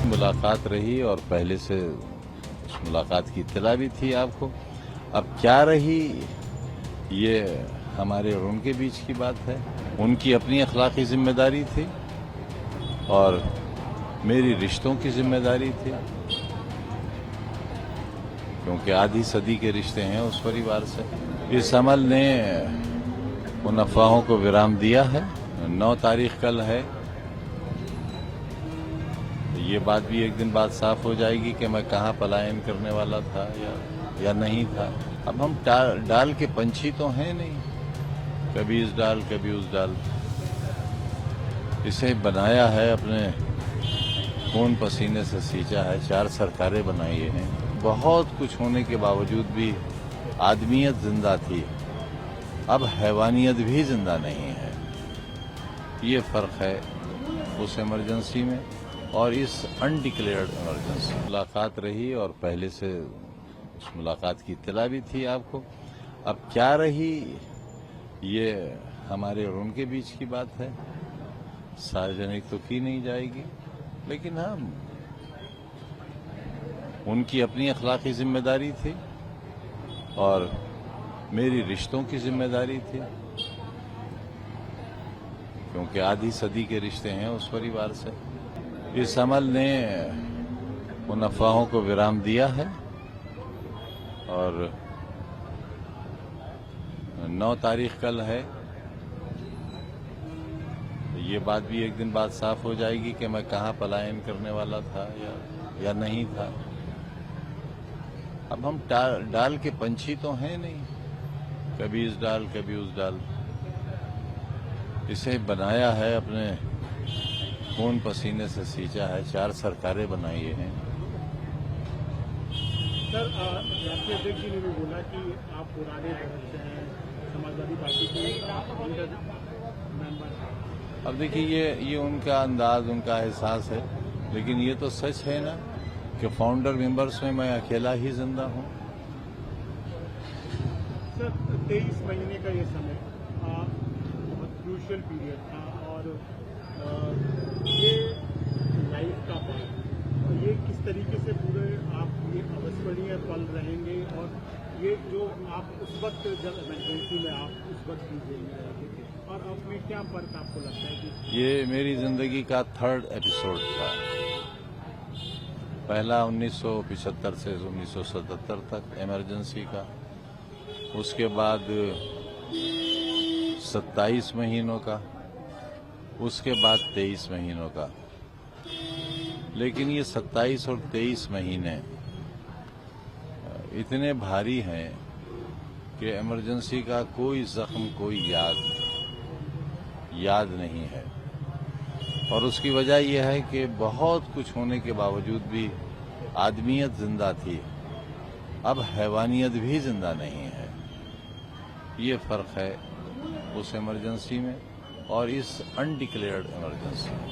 मुलाकात रही और पहले से उस मुलाकात की इत्तला भी थी आपको। अब क्या रही ये हमारे और उनके बीच की बात है। उनकी अपनी अखलाकी जिम्मेदारी थी और मेरी रिश्तों की जिम्मेदारी थी, क्योंकि आधी सदी के रिश्ते हैं उस परिवार से। इस अमल ने उन अफवाहों को विराम दिया है। 9 तारीख कल है। ये बात भी एक दिन बाद साफ हो जाएगी कि मैं कहाँ पलायन करने वाला था या नहीं था। अब हम डाल के पंछी तो हैं नहीं, कभी इस डाल कभी उस डाल। इसे बनाया है अपने खून पसीने से सींचा है, 4 सरकारें बनाई हैं। बहुत कुछ होने के बावजूद भी आदमियत जिंदा थी, अब हैवानियत भी जिंदा नहीं है। ये फर्क है उस इमरजेंसी में और इस अनडिक्लेयर्ड इमरजेंसी। मुलाकात रही और पहले से उस मुलाकात की इत्तला भी थी आपको। अब क्या रही ये हमारे और उनके बीच की बात है। सार्वजनिक तो की नहीं जाएगी, लेकिन हाँ, उनकी अपनी अखलाकी जिम्मेदारी थी और मेरी रिश्तों की जिम्मेदारी थी, क्योंकि आधी सदी के रिश्ते हैं उस परिवार से। इस अमल ने उन अफवाहों को विराम दिया है और 9 तारीख कल है। ये बात भी एक दिन बाद साफ हो जाएगी कि मैं कहाँ पलायन करने वाला था या नहीं था। अब हम डाल के पंछी तो हैं नहीं, कभी इस डाल कभी उस डाल। इसे बनाया है अपने खून पसीने से सींचा है, 4 सरकारें बनाई हैं। सर, राष्ट्रीय अध्यक्ष जी ने भी बोला कि आप पुराने तरफ से हैं, समाजवादी पार्टी के मेंबर। अब देखिए, ये उनका अंदाज, उनका एहसास है, लेकिन ये तो सच है ना कि फाउंडर मेंबर्स में मैं अकेला ही जिंदा हूँ। सर, 23 महीने का ये समय बहुत क्रूशियल पीरियड था और ये लाइफ का पार्ट, ये किस तरीके से पूरे आप ये अविस्मरणीय पल रहेंगे और ये जो आप उस वक्त जब इमरजेंसी में आप उस वक्त की जेल में रहते थे और अब में क्या फर्क आपको लगता है कि ये मेरी जिंदगी का 3rd एपिसोड था। पहला 1975 से 1977 तक इमरजेंसी का, उसके बाद 27 महीनों का, उसके बाद 23 महीनों का। लेकिन ये 27 और 23 महीने इतने भारी हैं कि इमरजेंसी का कोई जख्म, कोई याद नहीं है। और उसकी वजह यह है कि बहुत कुछ होने के बावजूद भी आदमियत जिंदा थी, अब हैवानियत भी जिंदा नहीं है। ये फर्क है उस इमरजेंसी में और इस अनडिक्लेयर्ड इमरजेंसी में।